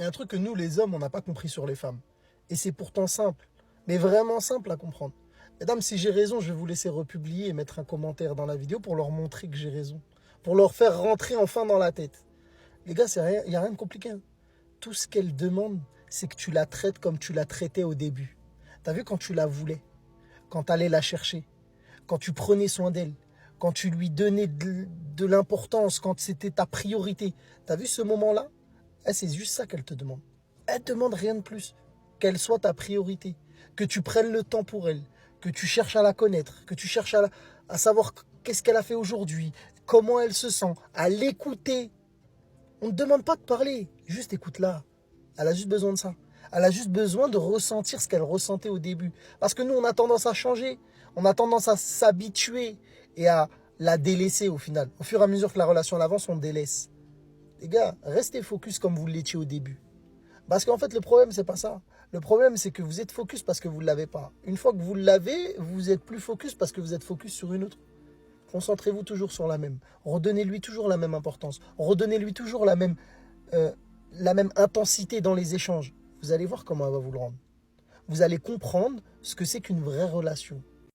y a un truc que nous, les hommes, on n'a pas compris sur les femmes. Et c'est pourtant simple, mais vraiment simple à comprendre. Mesdames, si j'ai raison, je vais vous laisser republier et mettre un commentaire dans la vidéo pour leur montrer que j'ai raison. Pour leur faire rentrer enfin dans la tête. Les gars, il n'y a rien de compliqué. Hein. Tout ce qu'elle demande, c'est que tu la traites comme tu la traitais au début. T'as vu quand tu la voulais, quand tu allais la chercher, quand tu prenais soin d'elle, quand tu lui donnais de l'importance, quand c'était ta priorité. T'as vu ce moment-là? C'est juste ça qu'elle te demande. Elle ne demande rien de plus. Qu'elle soit ta priorité. Que tu prennes le temps pour elle. Que tu cherches à la connaître. Que tu cherches à savoir qu'est-ce qu'elle a fait aujourd'hui. Comment elle se sent. À l'écouter. On ne demande pas de parler. Juste écoute-la. Elle a juste besoin de ça. Elle a juste besoin de ressentir ce qu'elle ressentait au début. Parce que nous, on a tendance à changer. On a tendance à s'habituer et à la délaisser au final. Au fur et à mesure que la relation avance, on délaisse. Les gars, restez focus comme vous l'étiez au début. Parce qu'en fait, le problème, c'est pas ça. Le problème, c'est que vous êtes focus parce que vous ne l'avez pas. Une fois que vous l'avez, vous êtes plus focus parce que vous êtes focus sur une autre. Concentrez-vous toujours sur la même. Redonnez-lui toujours la même importance. Redonnez-lui toujours la même intensité dans les échanges. Vous allez voir comment elle va vous le rendre. Vous allez comprendre ce que c'est qu'une vraie relation.